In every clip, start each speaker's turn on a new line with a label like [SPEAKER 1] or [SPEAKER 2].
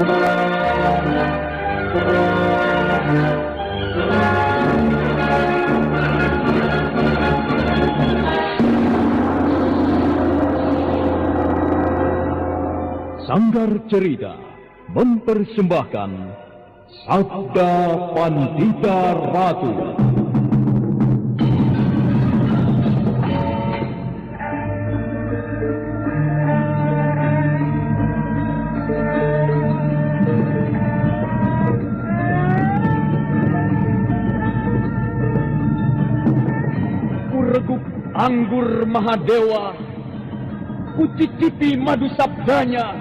[SPEAKER 1] Sanggar Cerita mempersembahkan Sabda Pandita Ratu. Kureguk anggur Mahadewa, kucicipi madu sabdanya.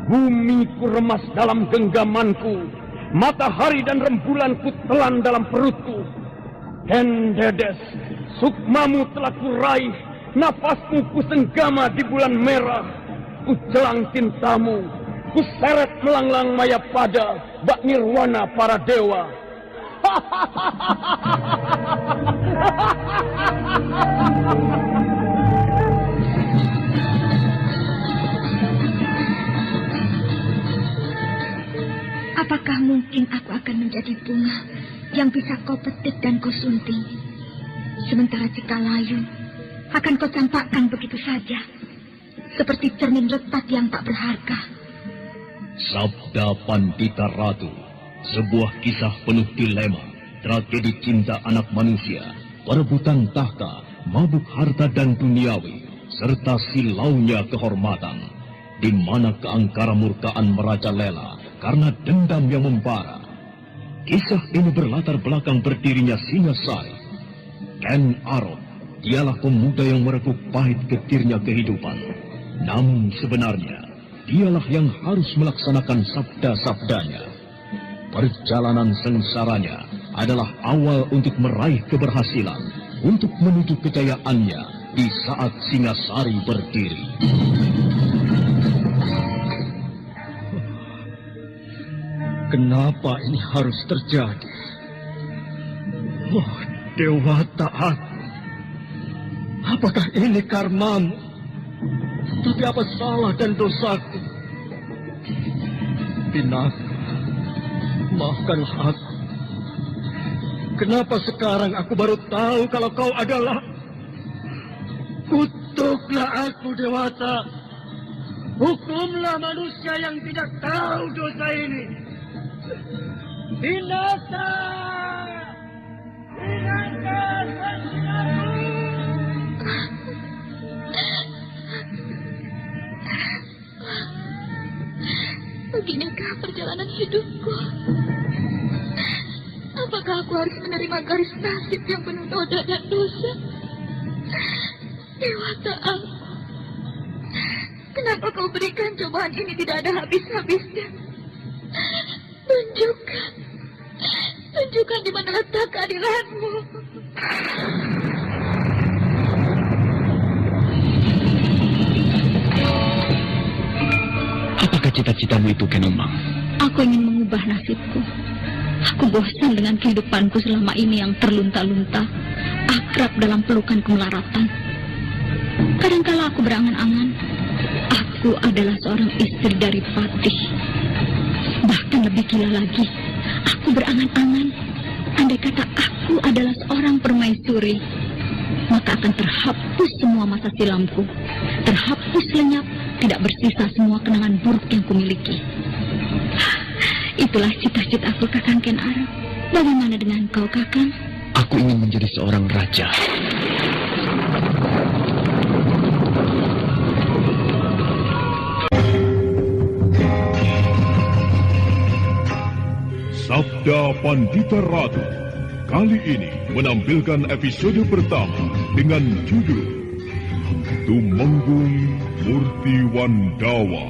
[SPEAKER 1] Bumi ku remas dalam genggamanku, matahari dan rembulan ku telan dalam perutku. Dan Dedes, sukmamu telah ku raih, nafasmu ku senggama di bulan merah. Ku jelang cintamu, ku seret melanglang maya pada bak nirwana para dewa.
[SPEAKER 2] Apakah mungkin aku akan menjadi bunga yang bisa kau petik dan kau sunting? Sementara Cikalayu akan kau campakkan begitu saja, seperti cermin retak yang tak berharga.
[SPEAKER 1] Sabda Pandita Ratu, sebuah kisah penuh dilema, tragedi cinta anak manusia, perebutan tahta, mabuk harta dan duniawi, serta silaunya kehormatan, di mana keangkara murkaan merajalela karena dendam yang membara. Kisah ini berlatar belakang berdirinya Singasari. Ken Arok, dialah pemuda yang merekuk pahit getirnya kehidupan. Namun sebenarnya, dialah yang harus melaksanakan sabda-sabdanya. Perjalanan sengsaranya adalah awal untuk meraih keberhasilan, untuk menuju kejayaannya di saat Singasari berdiri.
[SPEAKER 3] Kenapa ini harus terjadi? Oh, Dewata aku. Apakah ini karmamu? Tapi apa salah dan dosaku? Pinaka, maafkanlah aku. Kenapa sekarang aku baru tahu kalau kau adalah... Kutuklah aku, Dewata. Hukumlah manusia yang tidak tahu dosa ini. Binasa! Binasa Sanggaru!
[SPEAKER 2] Beginikah perjalanan hidupku? Apakah aku harus menerima garis nasib yang penuh noda dan dosa? Dewata aku, kenapa kau berikan cobaan ini tidak ada habis-habisnya? Tunjukkan di mana letak keadilanmu.
[SPEAKER 3] Apakah cita-citamu itu, Kenomang?
[SPEAKER 2] Aku ingin mengubah nasibku. Aku bosan dengan kehidupanku selama ini yang terlunta-lunta, akrab dalam pelukan kemelaratan. Kadangkala aku berangan-angan, aku adalah seorang istri dari Patih. Bahkan lebih gila lagi, aku berangan-angan, andai kata aku adalah seorang permaisuri, maka akan terhapus semua masa silamku, terhapus lenyap, tidak bersisa semua kenangan buruk yang kumiliki. Itulah cita-cita aku, Kakang Ken Arok. Bagaimana dengan kau, Kakang?
[SPEAKER 3] Aku ingin menjadi seorang raja.
[SPEAKER 1] Sabda Pandita Ratu kali ini menampilkan episode pertama dengan judul Tumenggung Murti Wandawa.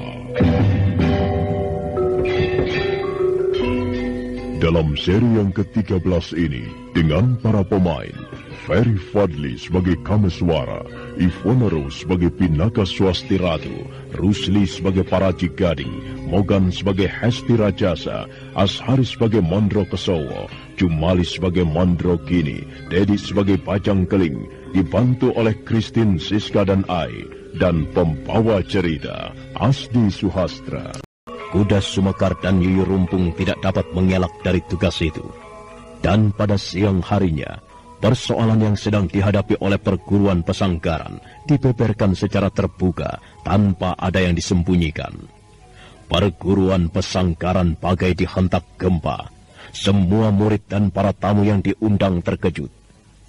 [SPEAKER 1] Dalam seri yang ke-13 ini, dengan para pemain Ferry Fadli sebagai Kameswara, Ivona Rose sebagai Pinaka Swasti Ratu, Rusli sebagai Paraji Gading, Mogan sebagai Hesti Rajasa, Ashari sebagai Mandro Kesowo, Jumali sebagai Mandro Kini, Dedi sebagai Pajang Keling, dibantu oleh Christine, Siska dan Ai, dan pembawa cerita Asdi Suhastra. Kuda Sumekar dan Yuyu Rumpung tidak dapat mengelak dari tugas itu. Dan pada siang harinya, persoalan yang sedang dihadapi oleh perguruan pesanggaran dibeberkan secara terbuka tanpa ada yang disembunyikan. Perguruan pesanggaran bagai dihentak gempa. Semua murid dan para tamu yang diundang terkejut.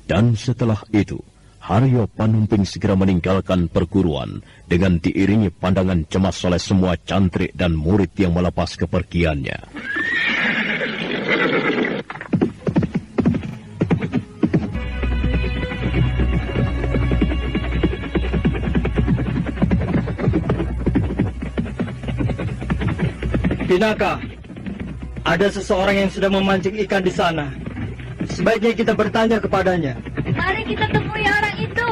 [SPEAKER 1] Dan setelah itu, Haryo Panumping segera meninggalkan perguruan dengan diiringi pandangan cemas oleh semua cantrik dan murid yang melepas kepergiannya.
[SPEAKER 4] Pinaka, ada seseorang yang sedang memancing ikan di sana. Sebaiknya kita bertanya kepadanya.
[SPEAKER 2] Mari kita temui orang itu.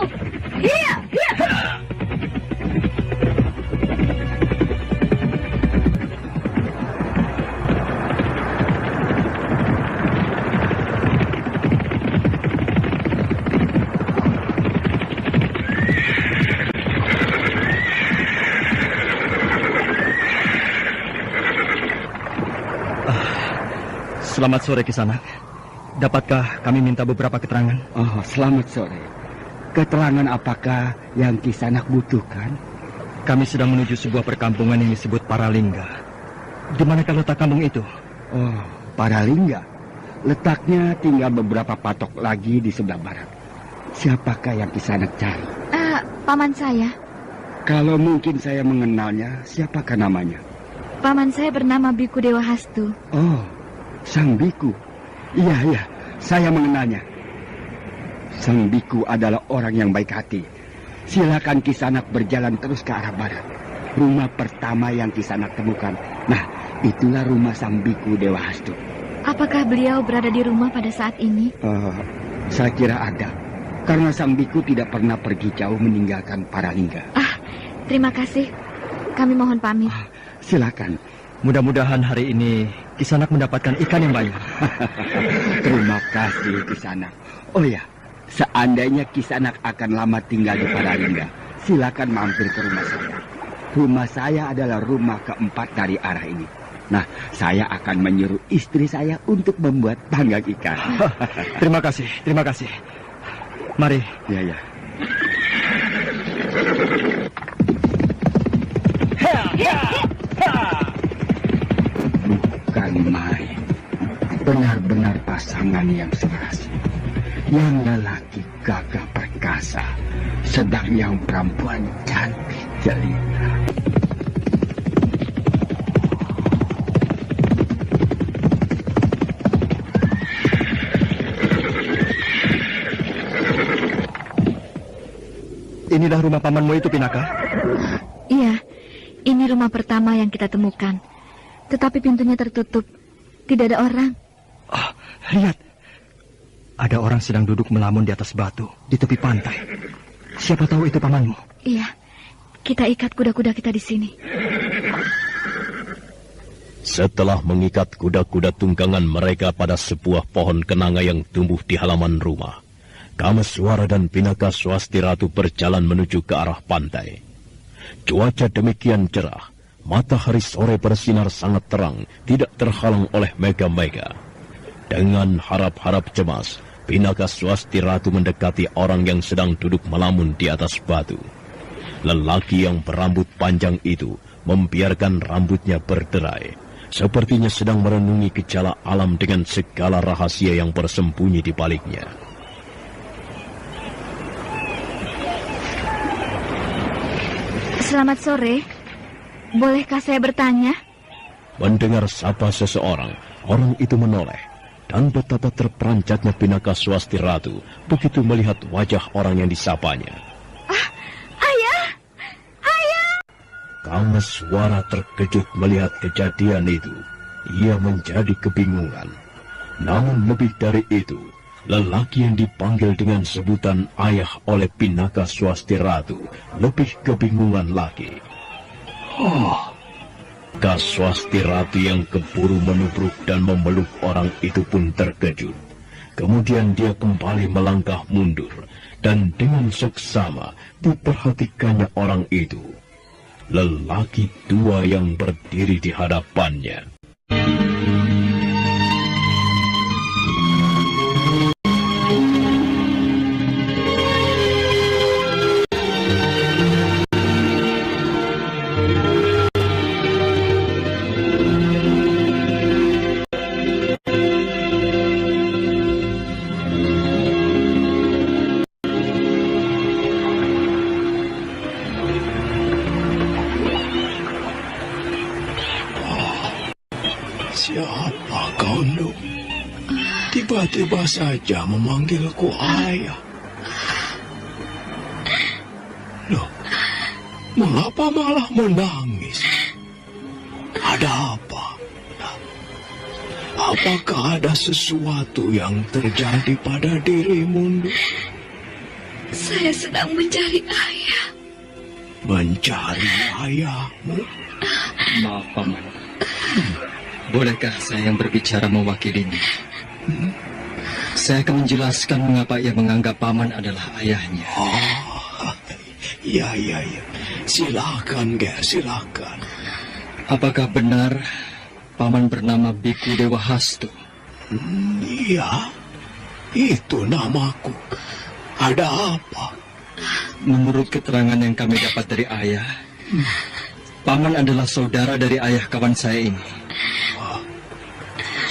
[SPEAKER 2] Iya, iya.
[SPEAKER 4] Selamat sore, Kisanak. Dapatkah kami minta beberapa keterangan?
[SPEAKER 5] Oh, selamat sore. Keterangan apakah yang Kisanak butuhkan?
[SPEAKER 4] Kami sedang menuju sebuah perkampungan yang disebut Paralingga. Di manakah letak kampung itu?
[SPEAKER 5] Oh, Paralingga. Letaknya tinggal beberapa patok lagi di sebelah barat. Siapakah yang Kisanak cari?
[SPEAKER 2] Paman saya.
[SPEAKER 5] Kalau mungkin saya mengenalnya, siapakah namanya?
[SPEAKER 2] Paman saya bernama Biku Dewa Hastu.
[SPEAKER 5] Oh, Sang Biku. Iya, saya mengenalnya. Sang Biku adalah orang yang baik hati. Silakan Kisanak berjalan terus ke arah barat. Rumah pertama yang Kisanak temukan. Nah, itulah rumah Sang Biku Dewa Hastu.
[SPEAKER 2] Apakah beliau berada di rumah pada saat ini?
[SPEAKER 5] Saya kira ada. Karena Sang Biku tidak pernah pergi jauh meninggalkan Paralingga.
[SPEAKER 2] Terima kasih. Kami mohon pamit.
[SPEAKER 5] Silakan.
[SPEAKER 4] Mudah-mudahan hari ini Kisanak mendapatkan ikan yang banyak.
[SPEAKER 5] Terima kasih Kisanak. Oh ya, seandainya Kisanak akan lama tinggal di Paralingga, silakan mampir ke rumah saya. Rumah saya adalah rumah keempat dari arah ini. Nah, saya akan menyuruh istri saya untuk membuat panggang ikan.
[SPEAKER 4] Terima kasih, terima kasih. Mari.
[SPEAKER 5] Ya. Bukan main. Benar-benar pasangan yang serasi. Yang lelaki gagah perkasa, sedang yang perempuan cantik jelita.
[SPEAKER 4] Inilah rumah pamanmu itu, Pinaka?
[SPEAKER 2] Iya, ini rumah pertama yang kita temukan. Tetapi pintunya tertutup. Tidak ada orang.
[SPEAKER 4] Lihat. Ada orang sedang duduk melamun di atas batu, di tepi pantai. Siapa tahu itu pamanmu?
[SPEAKER 2] Iya, kita ikat kuda-kuda kita di sini.
[SPEAKER 1] Setelah mengikat kuda-kuda tunggangan mereka pada sebuah pohon kenanga yang tumbuh di halaman rumah, Kameswara dan Pinaka Swasti Ratu berjalan menuju ke arah pantai. Cuaca demikian cerah, matahari sore bersinar sangat terang, tidak terhalang oleh mega-mega. Dengan harap-harap cemas, Pinaka Swasti Ratu mendekati orang yang sedang duduk melamun di atas batu. Lelaki yang berambut panjang itu membiarkan rambutnya berderai, sepertinya sedang merenungi gejala alam dengan segala rahasia yang bersembunyi di baliknya.
[SPEAKER 2] Selamat sore. Bolehkah saya bertanya?
[SPEAKER 1] Mendengar sapa seseorang, orang itu menoleh, dan betapa terperancatnya Pinaka Swasti Ratu begitu melihat wajah orang yang disapanya.
[SPEAKER 2] Ayah! Ayah!
[SPEAKER 1] Kameswara terkejut melihat kejadian itu. Ia menjadi kebingungan. Namun lebih dari itu, lelaki yang dipanggil dengan sebutan ayah oleh Pinaka Swasti Ratu lebih kebingungan lagi. Kaswasti Ratu yang keburu menubruk dan memeluk orang itu pun terkejut. Kemudian dia kembali melangkah mundur, dan dengan seksama diperhatikannya orang itu. lelaki tua yang berdiri di hadapannya.
[SPEAKER 6] Siapa kau, Nduk? Tiba-tiba saja memanggilku ayah. Loh, mengapa malah menangis? Ada apa? Apakah ada sesuatu yang terjadi pada dirimu, Nduk?
[SPEAKER 2] Saya sedang mencari ayah.
[SPEAKER 6] Mencari ayahmu?
[SPEAKER 4] Maaf, Paman. Bolehkah saya yang berbicara mewakilinya? Saya akan menjelaskan mengapa ia menganggap Paman adalah ayahnya.
[SPEAKER 6] Iya. Silakan, Ger, silakan.
[SPEAKER 4] Apakah benar Paman bernama Biku Dewa Hastu?
[SPEAKER 6] Iya, itu namaku. Ada apa?
[SPEAKER 4] Menurut keterangan yang kami dapat dari ayah, Paman adalah saudara dari ayah kawan saya ini.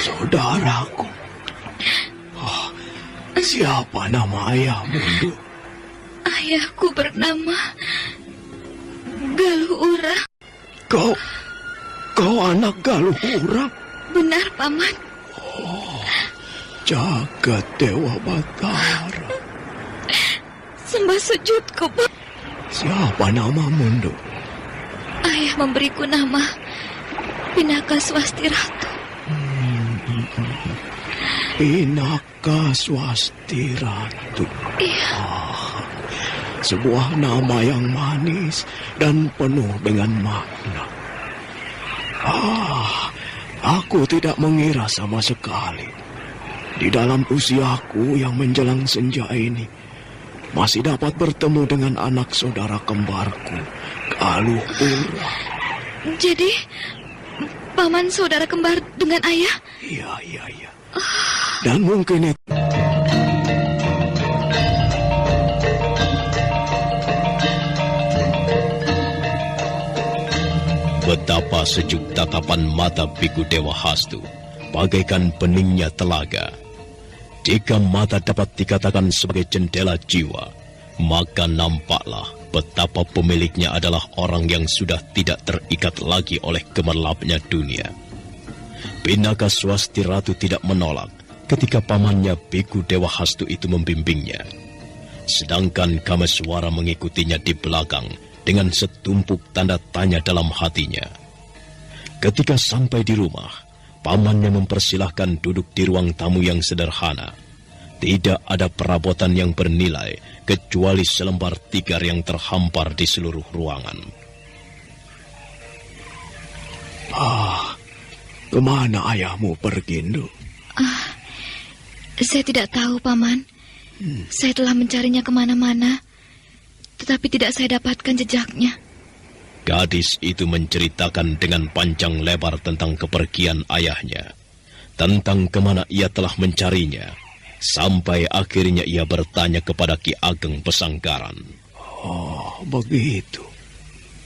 [SPEAKER 6] Saudaraku. Siapa nama ayahmu, Nduk?
[SPEAKER 2] Ayahku bernama Galuhura.
[SPEAKER 6] Kau anak Galuhura?
[SPEAKER 2] Benar, Paman.
[SPEAKER 6] Jagat Dewa Batara.
[SPEAKER 2] Sembah sujudku, Pak.
[SPEAKER 6] Siapa namamu, Nduk?
[SPEAKER 2] Ayah memberiku nama Pinaka Swasti Ratu.
[SPEAKER 6] Pinaka Swasti Ratu.
[SPEAKER 2] Iya.
[SPEAKER 6] Sebuah nama yang manis dan penuh dengan makna. Aku tidak mengira sama sekali. Di dalam usiaku yang menjelang senja ini, masih dapat bertemu dengan anak saudara kembarku, Galuhura.
[SPEAKER 2] Jadi, Paman saudara kembar dengan ayah?
[SPEAKER 6] Iya. Dan mungkin itu...
[SPEAKER 1] Betapa sejuk tatapan mata Biku Dewa Hastu, bagaikan beningnya telaga. Jika mata dapat dikatakan sebagai jendela jiwa, maka nampaklah betapa pemiliknya adalah orang yang sudah tidak terikat lagi oleh gemerlapnya dunia. Pinaka Swasti Ratu tidak menolak ketika pamannya Biku Dewa Hastu itu membimbingnya. Sedangkan Kameswara mengikutinya di belakang dengan setumpuk tanda tanya dalam hatinya. Ketika sampai di rumah, pamannya mempersilahkan duduk di ruang tamu yang sederhana. Tidak ada perabotan yang bernilai kecuali selembar tikar yang terhampar di seluruh ruangan.
[SPEAKER 6] Kemana ayahmu pergi, Nduk?
[SPEAKER 2] Saya tidak tahu, Paman. Saya telah mencarinya kemana-mana, tetapi tidak saya dapatkan jejaknya.
[SPEAKER 1] Gadis itu menceritakan dengan panjang lebar tentang kepergian ayahnya, tentang kemana ia telah mencarinya, sampai akhirnya ia bertanya kepada Ki Ageng Pesanggaran.
[SPEAKER 6] Oh, begitu.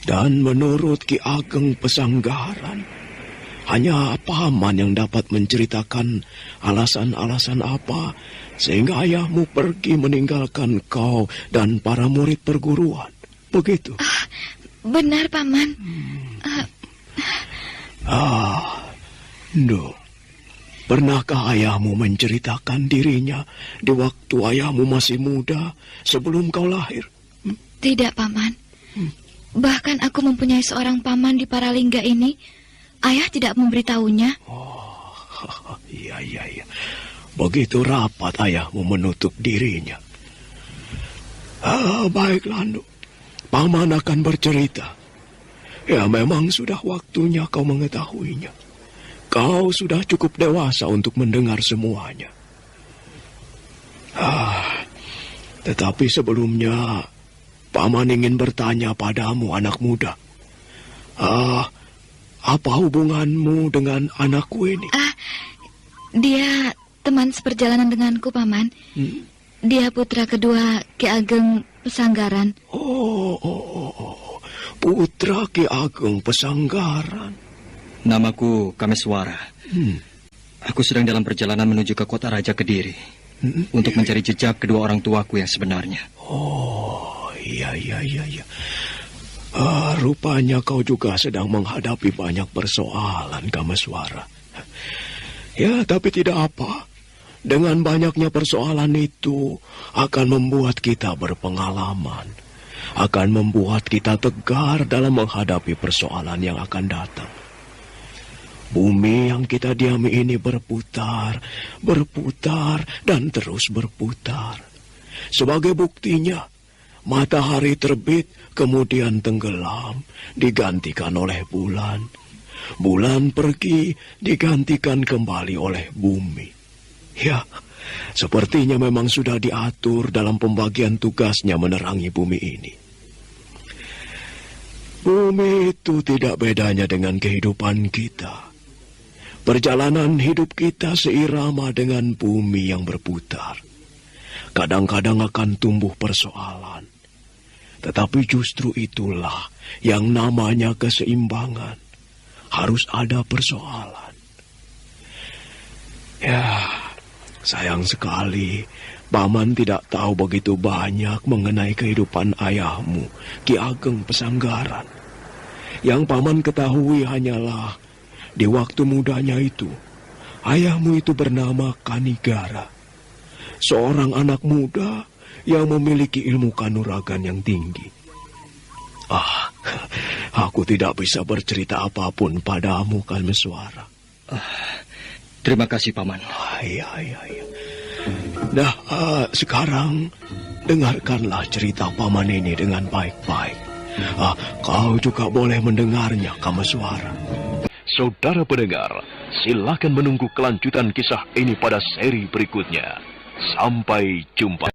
[SPEAKER 6] Dan menurut Ki Ageng Pesanggaran, hanya paman yang dapat menceritakan alasan-alasan apa sehingga ayahmu pergi meninggalkan kau dan para murid perguruan. Begitu?
[SPEAKER 2] Benar, Paman.
[SPEAKER 6] Nduk, pernahkah ayahmu menceritakan dirinya di waktu ayahmu masih muda sebelum kau lahir?
[SPEAKER 2] Tidak, Paman. Bahkan aku mempunyai seorang paman di Paralingga ini. Ayah tidak memberitahunya.
[SPEAKER 6] Iya. Begitu rapat ayahmu menutup dirinya. Baiklah, Nduk. Paman akan bercerita. Ya, memang sudah waktunya kau mengetahuinya. Kau sudah cukup dewasa untuk mendengar semuanya. Tetapi sebelumnya, Paman ingin bertanya padamu, anak muda. Apa hubunganmu dengan anakku ini?
[SPEAKER 7] Dia teman seperjalanan denganku, Paman. Dia putra kedua Ki Ageng Pesanggaran.
[SPEAKER 6] Putra Ki Ageng Pesanggaran.
[SPEAKER 4] Namaku Kameswara. Aku sedang dalam perjalanan menuju ke kota Raja Kediri untuk mencari jejak kedua orang tuaku yang sebenarnya.
[SPEAKER 6] Iya. Rupanya kau juga sedang menghadapi banyak persoalan, Kameswara. Ya, tapi tidak apa. Dengan banyaknya persoalan itu akan membuat kita berpengalaman. Akan membuat kita tegar dalam menghadapi persoalan yang akan datang. Bumi yang kita diami ini berputar, dan terus berputar. Sebagai buktinya, matahari terbit, kemudian tenggelam, digantikan oleh bulan. Bulan pergi, digantikan kembali oleh bumi. Ya, sepertinya memang sudah diatur dalam pembagian tugasnya menerangi bumi ini. Bumi itu tidak bedanya dengan kehidupan kita. Perjalanan hidup kita seirama dengan bumi yang berputar. Kadang-kadang akan tumbuh persoalan. Tetapi justru itulah yang namanya keseimbangan. Harus ada persoalan. Ya, sayang sekali Paman tidak tahu begitu banyak mengenai kehidupan ayahmu, Ki Ageng Pesanggaran. Yang Paman ketahui hanyalah di waktu mudanya itu, ayahmu itu bernama Kanigara. Seorang anak muda yang memiliki ilmu kanuragan yang tinggi. Aku tidak bisa bercerita apapun padamu, Kameswara.
[SPEAKER 4] Terima kasih, Paman.
[SPEAKER 6] Iya. Nah, sekarang dengarkanlah cerita Paman ini dengan baik-baik. Kau juga boleh mendengarnya, Kameswara.
[SPEAKER 1] Saudara pendengar, silakan menunggu kelanjutan kisah ini pada seri berikutnya. Sampai jumpa.